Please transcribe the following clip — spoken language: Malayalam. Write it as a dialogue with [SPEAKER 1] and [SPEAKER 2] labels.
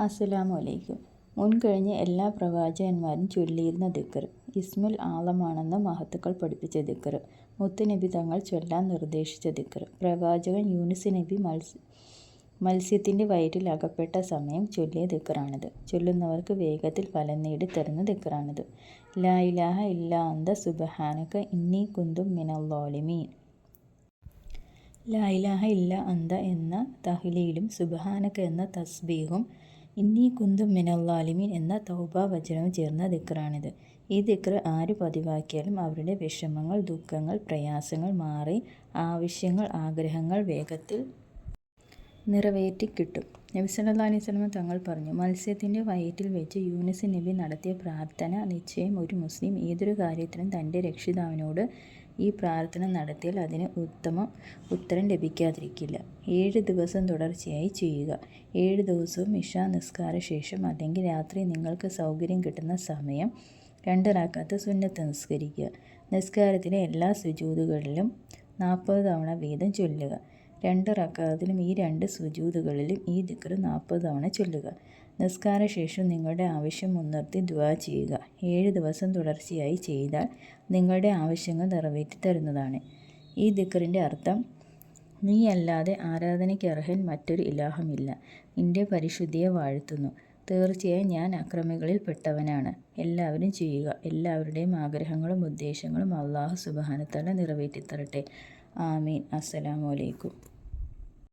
[SPEAKER 1] അസ്സലാമു അലൈക്കും. മുൻകഴിഞ്ഞ എല്ലാ പ്രവാചകന്മാരും ചൊല്ലിയിരുന്ന ദിക്ർ. ഇസ്മുൽ ആളമാണെന്ന് മഹത്തുക്കൾ പഠിപ്പിച്ച ദിക്ർ. മുത്തുനബി തങ്ങൾ ചൊല്ലാൻ നിർദ്ദേശിച്ച ദിക്ർ. പ്രവാചകൻ യൂനുസ് നബി മത്സ്യത്തിൻ്റെ വയറ്റിൽ അകപ്പെട്ട സമയം ചൊല്ലിയ ദിക്റാണിത്. ചൊല്ലുന്നവർക്ക് വേഗത്തിൽ ഫലം നേടി തരുന്ന ദിക്റാണിത്. ലാ ഇലാഹ ഇല്ലാ അന്ത സുബ്ഹാനക ഇന്നി കുന്തു മിനൽ ളാലിമീൻ. ലാ ഇലാഹ ഇല്ലാ അന്ത എന്ന തഹ്ലീലും സുബ്ഹാനക എന്ന തസ്ബീഹും ഇന്നി കുന്തു മിനൽ ളാലിമീൻ എന്ന തൗബ വചനവും ചേർന്ന ദിക്റാണിത്. ഈ ദിക്ർ ആര് പതിവാക്കിയാലും അവരുടെ വിഷമങ്ങൾ, ദുഃഖങ്ങൾ, പ്രയാസങ്ങൾ മാറി ആവശ്യങ്ങൾ, ആഗ്രഹങ്ങൾ വേഗത്തിൽ നിറവേറ്റിക്കിട്ടും. നബി സല്ലല്ലാഹു അലൈഹി വസല്ലം തങ്ങൾ പറഞ്ഞു, മത്സ്യത്തിൻ്റെ വയറ്റിൽ വെച്ച് യൂനുസ് നബി നടത്തിയ പ്രാർത്ഥന. നിശ്ചയം ഒരു മുസ്ലിം ഏതൊരു കാര്യത്തിനും തൻ്റെ രക്ഷിതാവിനോട് ഈ പ്രാർത്ഥന നടത്തിയാൽ അതിന് ഉത്തരം ലഭിക്കാതിരിക്കില്ല. 7 ദിവസം തുടർച്ചയായി ചെയ്യുക. 7 ദിവസവും ഇശാ നിസ്കാര ശേഷം അല്ലെങ്കിൽ രാത്രി നിങ്ങൾക്ക് സൗകര്യം കിട്ടുന്ന സമയം 2 റക്അത്ത് സുന്നത്ത് നിസ്കരിക്കുക. നിസ്കാരത്തിലെ എല്ലാ സുജൂദുകളിലും 40 തവണ വീതം ചൊല്ലുക. 2 റക്അത്തിലും ഈ 2 സുജൂദുകളിലും ഈ ദിക്ർ 40 തവണ ചൊല്ലുക. നിസ്കാരശേഷം നിങ്ങളുടെ ആവശ്യം മുൻനിർത്തി ദുആ ചെയ്യുക. 7 ദിവസം തുടർച്ചയായി ചെയ്താൽ നിങ്ങളുടെ ആവശ്യങ്ങൾ നിറവേറ്റി തരുന്നതാണ്. ഈ ദിക്റിൻ്റെ അർത്ഥം, നീയല്ലാതെ ആരാധനയ്ക്ക് അർഹൻ മറ്റൊരു ഇലാഹുമില്ല. നിന്റെ പരിശുദ്ധിയെ വാഴ്ത്തുന്നു. തീർച്ചയായും ഞാൻ അക്രമികളിൽ പെട്ടവനാണ്. എല്ലാവരും ചെയ്യുക. എല്ലാവരുടെയും ആഗ്രഹങ്ങളും ഉദ്ദേശങ്ങളും അല്ലാഹു സുബ്ഹാനഹു വ തആല നിറവേറ്റിത്തരട്ടെ. ആമീൻ. അസ്സലാമു അലൈക്കും.